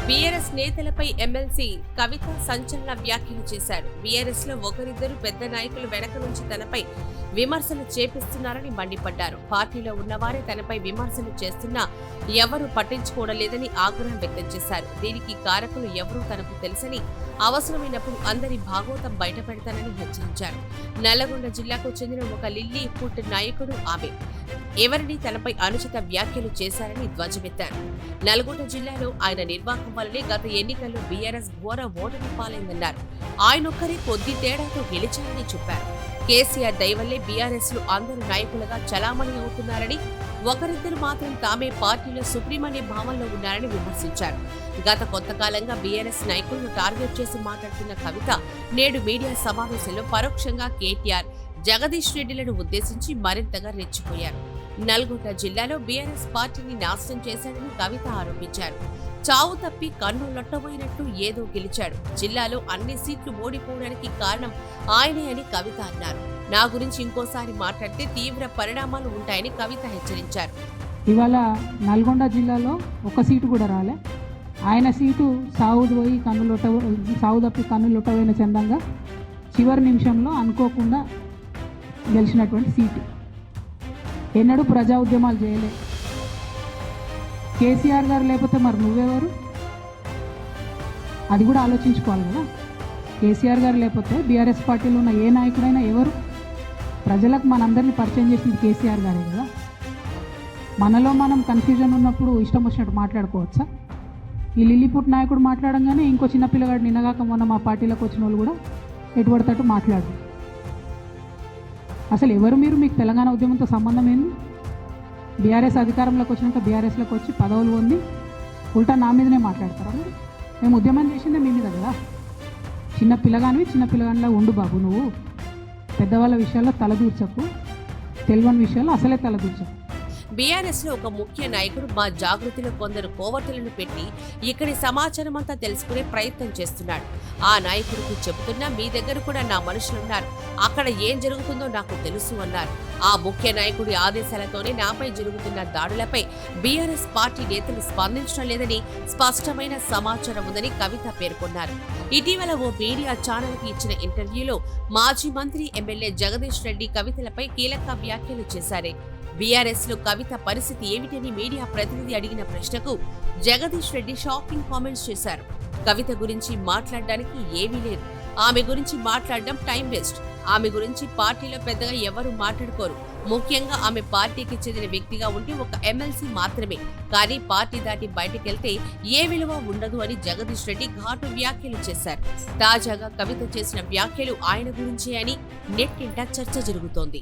BRS నేతలపై MLC కవిత సంచలన వ్యాఖ్యలు చేశారు. బీఆర్ఎస్ లో ఒకరిద్దరు పెద్ద నాయకులు వెనక నుంచి తనపై విమర్శలు చేపిస్తున్నారని మండిపడ్డారు. పార్టీలో ఉన్నవారే తనపై విమర్శలు చేస్తున్నా ఎవరూ పట్టించుకోవడం లేదని ఆగ్రహం వ్యక్తం చేశారు. దీనికి కారకులు ఎవరూ తనకు తెలుసని, అవసరమైనప్పుడు అందరి భాగోతం బయటపెడతానని హెచ్చరించారు. నల్లగొండ జిల్లాకు చెందిన ఒక లిల్లీ పుట్ నాయకుడు ఆమె ఎవరిని తనపై అనుచిత వ్యాఖ్యలు చేశారని ధ్వజమెత్తారు. నల్గొండ జిల్లాలో ఆయన నిర్వాహకం వల్లనే గత ఎన్నికల్లో బీఆర్ఎస్ ఘోర ఓటమి పాలైందన్నారు. ఆయనొక్కరే కొద్ది తేడాతో గెలిచారని చెప్పారు. కేసీఆర్ దయవల్లే బీఆర్ఎస్ లో అందరూ నాయకులుగా చలామణి అవుతున్నారని, ఒకరిద్దరు మాత్రం తామే పార్టీలో సుప్రీం అనే భావంలో ఉన్నారని విమర్శించారు. గత కొంతకాలంగా బీఆర్ఎస్ నాయకులను టార్గెట్ చేసి మాట్లాడుతున్న కవిత నేడు మీడియా సమావేశంలో పరోక్షంగా కేటీఆర్, జగదీష్ రెడ్డిలను ఉద్దేశించి మరింతగా రెచ్చిపోయారు. నల్గొండ జిల్లాలో బీఆర్ఎస్ పార్టీని నాశనం చేశాడని కవిత ఆరోపించారు. చావు తప్పి కన్ను లొట్టబోయినట్టు ఏదో గెలిచాడు. జిల్లాలో అన్ని సీట్లు ఓడిపోవడానికి కారణం ఆయనే అని కవిత అన్నారు. నా గురించి ఇంకోసారి మాట్లాడితే తీవ్ర పరిణామాలు ఉంటాయని కవిత హెచ్చరించారు. ఇవాళ నల్గొండ జిల్లాలో ఒక సీటు కూడా రాలే. ఆయన సీటు సావు తప్పి కన్ను లొట్టబోయిన చందంగా చివరి నిమిషంలో అనుకోకుండా గెలిచినటువంటి సీటు. ఎన్నడూ ప్రజా ఉద్యమాలు చేయలే. కేసీఆర్ గారు లేకపోతే మరి నువ్వెవరు? అది కూడా ఆలోచించుకోవాలి కదా. కేసీఆర్ గారు లేకపోతే బీఆర్ఎస్ పార్టీలో ఉన్న ఏ నాయకుడైనా ఎవరు? ప్రజలకు మనందరినీ పరిచయం చేసింది కేసీఆర్ గారే కదా. మనలో మనం కన్ఫ్యూజన్ ఉన్నప్పుడు ఇష్టం వచ్చినట్టు మాట్లాడుకోవచ్చా? ఈ లిల్లీపుట్ నాయకుడు మాట్లాడంగానే ఇంకో చిన్న పిల్లగాడు నిన్నగాక మొన్న మా పార్టీలోకి వచ్చిన వాళ్ళు కూడా ఎటుపడతట్టు మాట్లాడు. అసలు ఎవరు మీరు? మీకు తెలంగాణ ఉద్యమంతో సంబంధం ఏంది? బీఆర్ఎస్ అధికారంలోకి వచ్చినాక బీఆర్ఎస్లోకి వచ్చి పదవులు పొంది ఉల్టా నా మీదనే మాట్లాడతారా? మీరు మేము ఉద్యమం చేసిందే మీ మీద కదా. చిన్న పిల్లగానిలా ఉండు బాబు. నువ్వు పెద్దవాళ్ళ విషయాల్లో తలదూర్చకు, తెలియని విషయాల్లో అసలే తలదూర్చకు. బీఆర్ఎస్ లో ఒక ముఖ్య నాయకుడు మా జాగృతిలో కొందరు కోవతులను పెట్టి ఇక్కడి సమాచారం అంతా తెలుసుకునే ప్రయత్నం చేస్తున్నాడు. ఆ నాయకుడికి చెబుతున్నా మీ దగ్గర కూడా నా మనుషులున్నారు, అక్కడ ఏం జరుగుతుందో నాకు తెలుసు అన్నారు. ఆ ముఖ్య నాయకుడి ఆదేశాలతోనే నాపై జరుగుతున్న దాడులపై బీఆర్ఎస్ పార్టీ నేతలు స్పందించడం లేదని స్పష్టమైన సమాచారం ఉందని కవిత పేర్కొన్నారు. ఇటీవల ఓ మీడియా ఛానల్ కి ఇచ్చిన ఇంటర్వ్యూలో మాజీ మంత్రి ఎమ్మెల్యే జగదీష్ రెడ్డి కవితలపై కీలక వ్యాఖ్యలు చేశారు. బీఆర్ఎస్ లో కవిత పరిస్థితి ఏమిటని మీడియా ప్రతినిధి అడిగిన ప్రశ్నకు జగదీష్ రెడ్డి షాకింగ్ కామెంట్స్ చేశారు. కవిత గురించి మాట్లాడడానికి ఏమీ లేదు, ఆమె గురించి మాట్లాడడం టైం వేస్ట్, ఆమె గురించి పార్టీలో పెద్దగా ఎవరు మాట్లాడుకోరు, ముఖ్యంగా ఆమె పార్టీకి చెందిన వ్యక్తిగా ఉంటే ఒక ఎమ్మెల్సీ మాత్రమే, కానీ పార్టీ దాటి బయటకెళ్తే ఏ విలువ ఉండదు అని జగదీష్ రెడ్డి ఘాటు వ్యాఖ్యలు చేశారు. తాజాగా కవిత చేసిన వ్యాఖ్యలు ఆయన గురించే అని నెట్టింట చర్చ జరుగుతోంది.